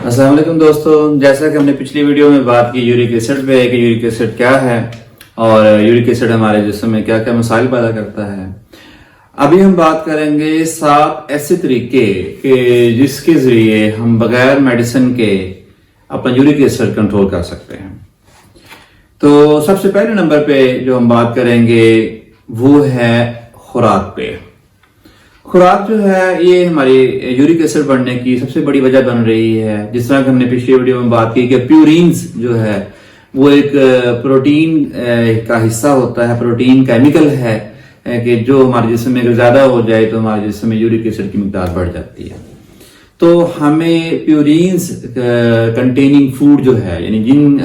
السلام علیکم دوستو، جیسا کہ ہم نے پچھلی ویڈیو میں بات کی یورک ایسڈ پہ کہ یورک ایسڈ کیا ہے اور یورک ایسڈ ہمارے جسم میں کیا کیا مسائل پیدا کرتا ہے۔ ابھی ہم بات کریں گے 7 ایسے طریقے کہ جس کے ذریعے ہم بغیر میڈیسن کے اپنا یورک ایسڈ کنٹرول کر سکتے ہیں۔ تو سب سے پہلے نمبر پہ جو ہم بات کریں گے وہ ہے خوراک پہ۔ خوراک جو ہے یہ ہماری یورک ایسڈ بڑھنے کی سب سے بڑی وجہ بن رہی ہے۔ جس طرح کہ ہم نے پچھلی ویڈیو میں بات کی کہ پیورینز جو ہے وہ ایک پروٹین کا حصہ ہوتا ہے، پروٹین کیمیکل ہے کہ جو ہمارے جسم میں اگر زیادہ ہو جائے تو ہمارے جسم میں یورک ایسڈ کی مقدار بڑھ جاتی ہے۔ تو ہمیں پیورینز کنٹیننگ فوڈ جو ہے، یعنی جن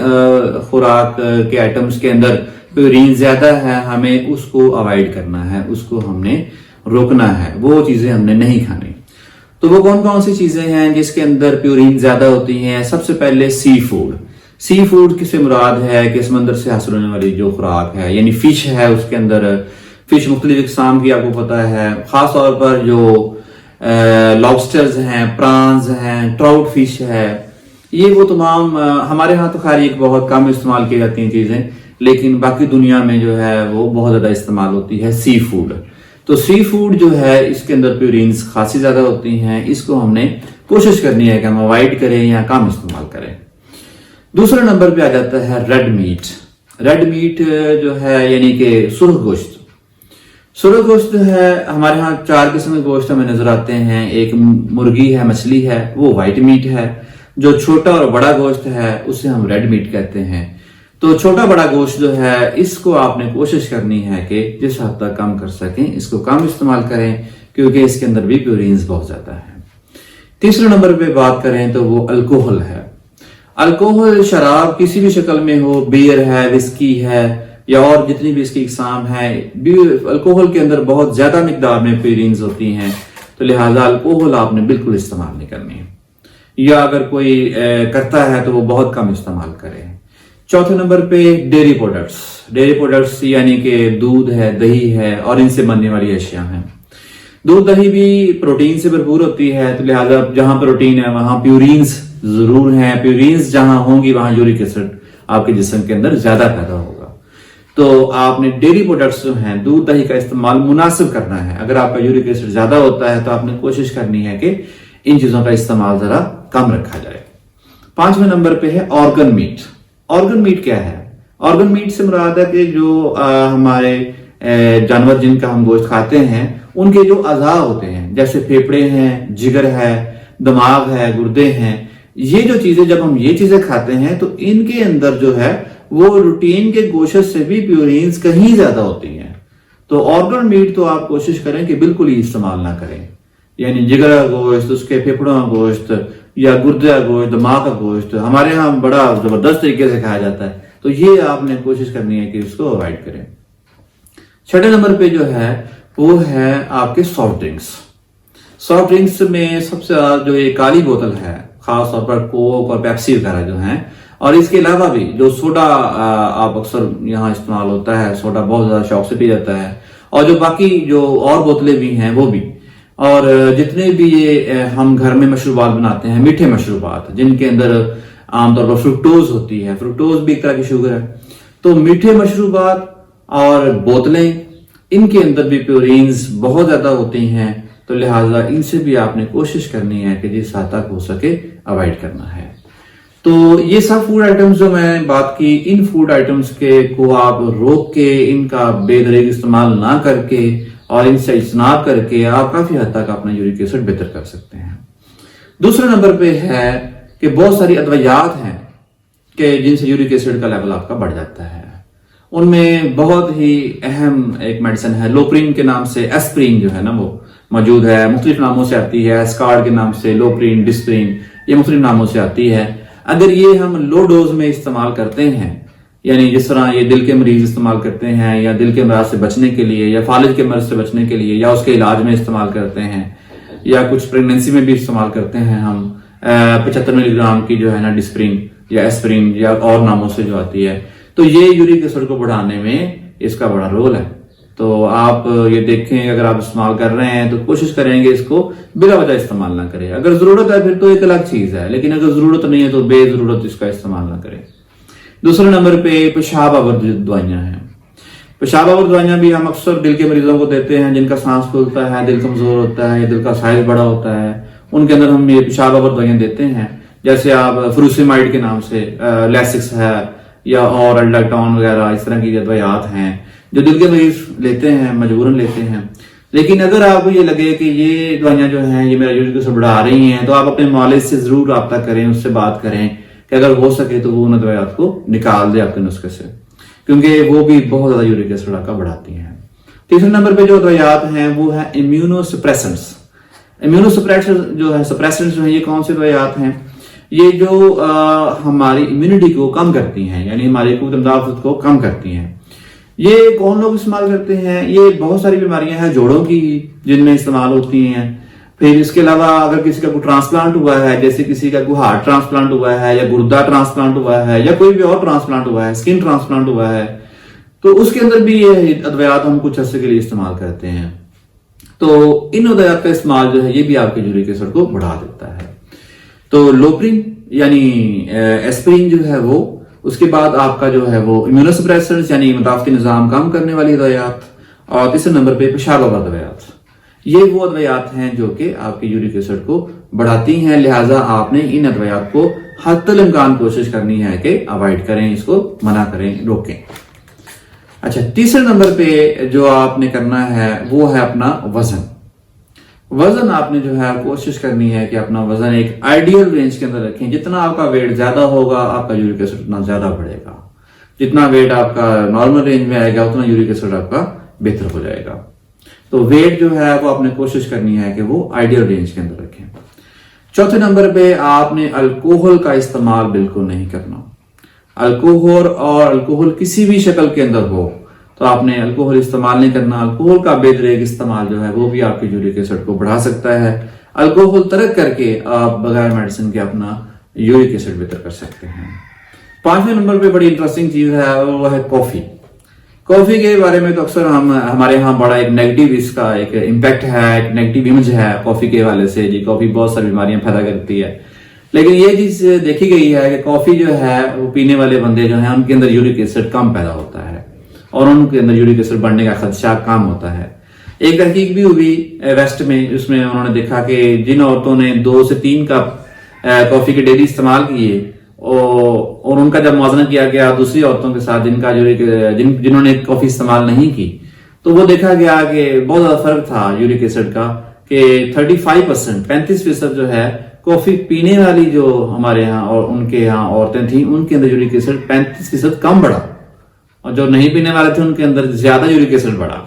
خوراک کے آئٹمس کے اندر پیورین زیادہ ہے، ہمیں اس کو اوائڈ کرنا ہے، اس کو ہم نے روکنا ہے، وہ چیزیں ہم نے نہیں کھانی۔ تو وہ کون کون سی چیزیں ہیں جس کے اندر پیورین زیادہ ہوتی ہیں؟ سب سے پہلے سی فوڈ۔ سی فوڈ کس سے مراد ہے کہ سمندر سے حاصل ہونے والی جو خوراک ہے، یعنی فش ہے، اس کے اندر فش مختلف اقسام کی آپ کو پتہ ہے، خاص طور پر جو لابسٹرز ہیں، پرانز ہیں، ٹراؤٹ فش ہے، یہ وہ تمام ہمارے ہاں تو خیر ایک بہت کم استعمال کی جاتی ہیں چیزیں، لیکن باقی دنیا میں جو ہے وہ بہت زیادہ استعمال ہوتی ہے سی فوڈ۔ تو سی فوڈ جو ہے اس کے اندر پیورینز خاصی زیادہ ہوتی ہیں، اس کو ہم نے کوشش کرنی ہے کہ ہم اوائڈ کریں یا کم استعمال کریں۔ دوسرے نمبر پہ آ جاتا ہے ریڈ میٹ۔ ریڈ میٹ جو ہے یعنی کہ سرخ گوشت۔ سرخ گوشت ہے، ہمارے ہاں 4 قسم کے گوشت ہمیں نظر آتے ہیں۔ ایک مرغی ہے، مچھلی ہے، وہ وائٹ میٹ ہے۔ جو چھوٹا اور بڑا گوشت ہے اسے ہم ریڈ میٹ کہتے ہیں۔ تو چھوٹا بڑا گوشت جو ہے اس کو آپ نے کوشش کرنی ہے کہ جس حد تک کم کر سکیں اس کو کم استعمال کریں، کیونکہ اس کے اندر بھی پیورینز بہت زیادہ ہیں۔ تیسرے نمبر پہ بات کریں تو وہ الکوہل ہے۔ الکوہل شراب کسی بھی شکل میں ہو، بیئر ہے، وسکی ہے یا اور جتنی بھی اس کی اقسام ہے، الکوہل کے اندر بہت زیادہ مقدار میں پیورینز ہوتی ہیں، تو لہٰذا الکوہل آپ نے بالکل استعمال نہیں کرنی ہے، یا اگر کوئی کرتا ہے تو وہ بہت کم استعمال کرے۔ چوتھے نمبر پہ ڈیری پروڈکٹس۔ ڈیری پروڈکٹس یعنی کہ دودھ ہے، دہی ہے اور ان سے بننے والی اشیاء ہیں۔ دودھ دہی بھی پروٹین سے بھرپور ہوتی ہے، تو لہٰذا جہاں پروٹین ہے وہاں پیورینز ضرور ہیں۔ پیورینز جہاں ہوں گی وہاں یورک ایسڈ آپ کے جسم کے اندر زیادہ پیدا ہوگا۔ تو آپ نے ڈیری پروڈکٹس جو ہیں، دودھ دہی کا استعمال مناسب کرنا ہے۔ اگر آپ کا یورک ایسڈ زیادہ ہوتا ہے تو آپ نے کوشش کرنی ہے کہ ان چیزوں کا استعمال ذرا کم رکھا جائے۔ 5ویں نمبر پہ ہے آرگن میٹ۔ آرگن میٹ کیا ہے؟ آرگن میٹ سے مراد ہے کہ جو ہمارے جانور جن کا ہم گوشت کھاتے ہیں ان کے جو اعضاء ہوتے ہیں، جیسے پھیپھڑے ہیں، جگر ہے، دماغ ہے، گردے ہیں، یہ جو چیزیں جب ہم یہ چیزیں کھاتے ہیں تو ان کے اندر جو ہے وہ روٹین کے گوشت سے بھی پیورینز کہیں زیادہ ہوتی ہیں۔ تو آرگن میٹ تو آپ کوشش کریں کہ بالکل ہی استعمال نہ کریں، یعنی جگر کا گوشت، اس کے پھیپھڑوں کا گوشت یا گردے کا گوشت، دماغ کا گوشت ہمارے ہاں بڑا زبردست طریقے سے کھایا جاتا ہے، تو یہ آپ نے کوشش کرنی ہے کہ اس کو اوائڈ کریں۔ 6 نمبر پہ جو ہے وہ ہے آپ کے سافٹ ڈرنکس۔ سافٹ ڈرنکس میں سب سے زیادہ جو یہ کالی بوتل ہے، خاص طور پر کوک اور پیپسی وغیرہ جو ہیں، اور اس کے علاوہ بھی جو سوڈا آپ اکثر یہاں استعمال ہوتا ہے، سوڈا بہت زیادہ شوق سے پی جاتا ہے، اور جو باقی جو اور بوتلیں بھی ہیں وہ بھی، اور جتنے بھی یہ ہم گھر میں مشروبات بناتے ہیں، میٹھے مشروبات جن کے اندر عام طور پر فرکٹوز ہوتی ہے، فرکٹوز بھی ایک طرح کی شوگر ہے، تو میٹھے مشروبات اور بوتلیں ان کے اندر بھی پیورینز بہت زیادہ ہوتی ہیں، تو لہٰذا ان سے بھی آپ نے کوشش کرنی ہے کہ جس حد تک ہو سکے اوائڈ کرنا ہے۔ تو یہ سب فوڈ آئٹمز جو میں بات کی، ان فوڈ آئٹمز کو آپ روک کے، ان کا بے دریغ استعمال نہ کر کے اور ان سے اجتناب کر کے آپ کافی حد تک اپنا یورک ایسڈ بہتر کر سکتے ہیں۔ دوسرے نمبر پہ ہے کہ بہت ساری ادویات ہیں کہ جن سے یورک ایسڈ کا لیول آپ کا بڑھ جاتا ہے۔ ان میں بہت ہی اہم ایک میڈیسن ہے لوپرین کے نام سے، ایسپرین جو ہے نا وہ موجود ہے، مختلف ناموں سے آتی ہے، اسکارڈ کے نام سے، لوپرین، ڈسپرین، یہ مختلف ناموں سے آتی ہے۔ اگر یہ ہم لو ڈوز میں استعمال کرتے ہیں، یعنی جس طرح یہ دل کے مریض استعمال کرتے ہیں یا دل کے امراض سے بچنے کے لیے یا فالج کے مرض سے بچنے کے لیے یا اس کے علاج میں استعمال کرتے ہیں، یا کچھ پریگننسی میں بھی استعمال کرتے ہیں ہم 75 ملی گرام کی جو ہے نا ڈسپرین یا ایسپرین یا اور ناموں سے جو آتی ہے، تو یہ یورک ایسڈ کو بڑھانے میں اس کا بڑا رول ہے۔ تو آپ یہ دیکھیں اگر آپ استعمال کر رہے ہیں تو کوشش کریں گے اس کو بلا وجہ استعمال نہ کریں. اگر ضرورت ہے پھر تو ایک الگ چیز ہے, لیکن اگر ضرورت نہیں ہے تو بے ضرورت اس کا استعمال نہ کریں. دوسرے نمبر پہ پیشاب آور دوائیاں ہیں. پیشاب آور دوائیاں بھی ہم اکثر دل کے مریضوں کو دیتے ہیں جن کا سانس پھولتا ہے, دل کمزور ہوتا ہے, دل کا سائز بڑا ہوتا ہے, ان کے اندر ہم یہ پیشاب آور دوائیاں دیتے ہیں. جیسے آپ فروسیمائڈ کے نام سے لیسکس ہے یا اور الڈاٹون وغیرہ اس طرح کی ادویات ہیں جو دل کے مریض لیتے ہیں, مجبوراً لیتے ہیں. لیکن اگر آپ کو یہ لگے کہ یہ دوائیاں جو ہیں یہ میرا یورک ایسڈ بڑھا رہی ہیں تو آپ اپنے معالج سے ضرور رابطہ کریں, اس سے بات کریں کہ اگر ہو سکے تو وہ ان ادویات کو نکال دے آپ کے نسخے سے, کیونکہ وہ بھی بہت زیادہ یورک ایسڈ آپ کا بڑھاتی ہیں. تیسرے نمبر پہ جو ادویات ہیں وہ ہے امیونو سپریسنٹس. امیونو سپریسنٹس جو ہیں یہ کون سے ادویات ہیں؟ یہ جو ہماری امیونٹی کو کم کرتی ہیں, یعنی ہماری قوت مدافعت کو کم کرتی ہیں. یہ کون لوگ استعمال کرتے ہیں؟ یہ بہت ساری بیماریاں ہیں جوڑوں کی جن میں استعمال ہوتی ہیں. پھر اس کے علاوہ اگر کسی کا کوئی ٹرانسپلانٹ ہوا ہے, جیسے کسی کا کوئی ہارٹ ٹرانسپلانٹ ہوا ہے یا گردہ ٹرانسپلانٹ ہوا ہے یا کوئی بھی اور ٹرانسپلانٹ ہوا ہے, اسکن ٹرانسپلانٹ ہوا ہے, تو اس کے اندر بھی یہ ادویات ہم کچھ عرصے کے لیے استعمال کرتے ہیں. تو ان ادویات کا استعمال جو ہے یہ بھی آپ کے یورک ایسڈ کو بڑھا دیتا ہے. تو لوپرین یعنی ایسپرین جو ہے وہ, اس کے بعد آپ کا جو ہے وہ امیونوسپریسنٹس یعنی مدافعتی نظام کام کرنے والی ادویات, اور تیسرے نمبر پہ پیشاب آور ادویات. یہ وہ ادویات ہیں جو کہ آپ کے یورک ایسڈ کو بڑھاتی ہیں, لہٰذا آپ نے ان ادویات کو حتی الامکان کوشش کرنی ہے کہ اوائڈ کریں, اس کو منع کریں, روکیں. اچھا, تیسرے نمبر پہ جو آپ نے کرنا ہے وہ ہے اپنا وزن. وزن آپ نے جو ہے کوشش کرنی ہے کہ اپنا وزن ایک آئیڈیل رینج کے اندر رکھیں. جتنا آپ کا ویٹ زیادہ ہوگا آپ کا یورک ایسڈ اتنا زیادہ بڑھے گا. جتنا ویٹ آپ کا نارمل رینج میں آئے گا اتنا یورک ایسڈ آپ کا بہتر ہو جائے گا. تو ویٹ جو ہے وہ آپ نے کوشش کرنی ہے کہ وہ آئیڈیل رینج کے اندر رکھیں. چوتھے نمبر پہ آپ نے الکوہل کا استعمال بالکل نہیں کرنا. الکوہل کسی بھی شکل کے اندر ہو تو آپ نے الکوہل استعمال نہیں کرنا. الکوہل کا بے دریغ استعمال جو ہے وہ بھی آپ کے یورک ایسڈ کو بڑھا سکتا ہے. الکوہل ترک کر کے آپ بغیر میڈیسن کے اپنا یورک ایسڈ بہتر کر سکتے ہیں. پانچویں نمبر پہ بڑی انٹرسٹنگ چیز ہے وہ ہے کافی. کافی کے بارے میں تو اکثر ہمارے ہاں بڑا ایک نیگیٹو اس کا ایک امپیکٹ ہے, ایک نیگیٹو امیج ہے کافی کے حوالے سے. جی کافی بہت ساری بیماریاں پیدا کرتی ہے, لیکن یہ چیز دیکھی گئی ہے کہ کافی جو ہے وہ پینے والے بندے جو ہیں ان کے اندر یورک ایسڈ کم پیدا ہوتا ہے اور ان کے اندر یورک ایسڈ بڑھنے کا خدشہ کم ہوتا ہے. ایک تحقیق بھی ہوئی ویسٹ میں, اس میں انہوں نے دیکھا کہ جن عورتوں نے 2 سے 3 کپ کافی کے ڈیلی استعمال کیے اور ان کا جب موازنہ کیا گیا دوسری عورتوں کے ساتھ جنہوں نے کافی استعمال نہیں کی, تو وہ دیکھا گیا کہ بہت زیادہ فرق تھا یورک ایسڈ کا کہ 35% جو ہے کافی پینے والی جو ہمارے ہاں اور ان کے ہاں عورتیں تھیں ان کے اندر یورک ایسڈ 35% کم بڑھا, اور جو نہیں پینے والے تھے ان کے اندر زیادہ یورک ایسڈ بڑھا.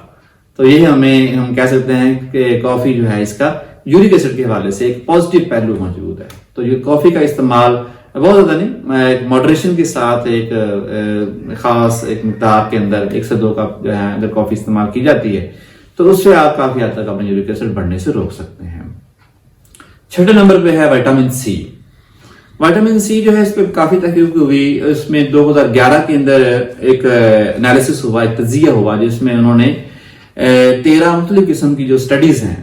تو یہ ہم کہہ سکتے ہیں کہ کافی جو ہے اس کا یورک ایسڈ کے حوالے سے ایک پازیٹیو پہلو موجود ہے. تو یہ کافی کا استعمال بہت زیادہ نہیں, ماڈریشن کے ساتھ ایک خاص ایک مقدار کے اندر 1 سے 2 کپ جو ہے اگر کافی استعمال کی جاتی ہے تو اس سے آپ کافی حد تک اپنے یورک ایسڈ بڑھنے سے روک سکتے ہیں. چھٹے نمبر پہ ہے وٹامن سی. وٹامن سی جو ہے اس پہ کافی تحقیق ہوئی. اس میں 2011 کے اندر ایک انالیسس ہوا, ایک تجزیہ ہوا جس میں انہوں نے 13 مختلف قسم کی جو سٹڈیز ہیں,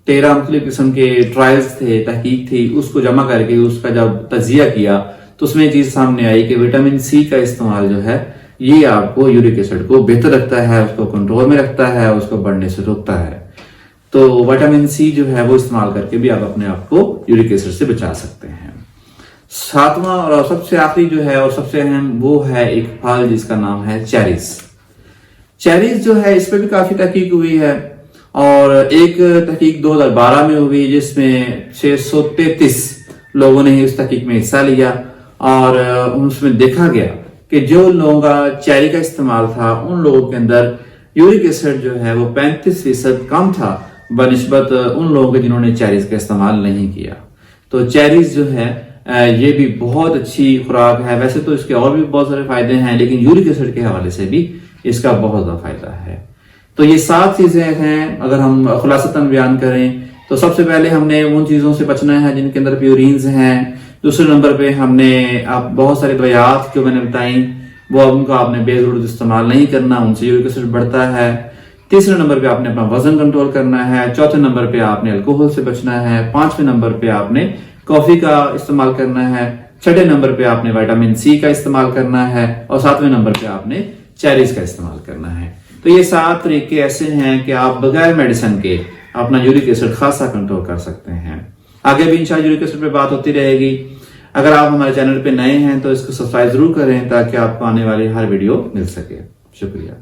13 مختلف قسم کے ٹرائلز تھے, تحقیق تھی, اس کو جمع کر کے اس کا جب تجزیہ کیا تو اس میں چیز سامنے آئی کہ وٹامن سی کا استعمال جو ہے یہ آپ کو یورک ایسڈ کو بہتر رکھتا ہے, اس کو کنٹرول میں رکھتا ہے, اس کو بڑھنے سے روکتا ہے. تو وٹامن سی جو ہے وہ استعمال کر کے بھی آپ اپنے آپ کو یورک ایسڈ سے بچا سکتے ہیں. 7واں اور سب سے آخری جو ہے اور سب سے اہم وہ ہے ایک پھل جس کا نام ہے چیریز. چیریز جو ہے اس پہ بھی کافی تحقیق ہوئی ہے, اور ایک تحقیق 2012 میں ہوئی جس میں 633 لوگوں نے اس تحقیق میں حصہ لیا, اور اس میں دیکھا گیا کہ جو لوگوں کا چیری کا استعمال تھا ان لوگوں کے اندر یورک ایسڈ جو ہے وہ 35% کم تھا بنسبت ان لوگوں کے جنہوں نے چیریز کا استعمال نہیں کیا. تو چیریز جو ہے یہ بھی بہت اچھی خوراک ہے. ویسے تو اس کے اور بھی بہت سارے فائدے ہیں, لیکن یورک ایسڈ کے حوالے سے بھی اس کا بہت زیادہ فائدہ ہے. تو یہ 7 چیزیں ہیں اگر ہم خلاصتاً بیان کریں تو سب سے پہلے ہم نے ان چیزوں سے بچنا ہے جن کے اندر پیورینز ہیں. دوسرے نمبر پہ ہم نے بہت سارے ادویات جو میں نے بتائیں وہ ان کا آپ نے بے ضرورت استعمال نہیں کرنا, ان سے یورک ایسڈ بڑھتا ہے. تیسرے نمبر پہ آپ نے اپنا وزن کنٹرول کرنا ہے، چوتھے نمبر پہ آپ نے الکوہل سے بچنا ہے، پانچویں نمبر پہ آپ نے کافی کا استعمال کرنا ہے، چھٹے نمبر پہ آپ نے وٹامن سی کا استعمال کرنا ہے، اور ساتویں نمبر پہ آپ نے چیریز کا استعمال کرنا ہے۔ تو یہ 7 طریقے ایسے ہیں کہ آپ بغیر میڈیسن کے اپنا یورک ایسڈ خاصا کنٹرول کر سکتے ہیں۔ آگے بھی انشاءاللہ یورک ایسڈ پہ بات ہوتی رہے گی۔ اگر آپ ہمارے چینل پہ نئے ہیں تو اس کو سبسکرائب ضرور کریں تاکہ آپ کو آنے والی ہر ویڈیو مل سکے۔ شکریہ۔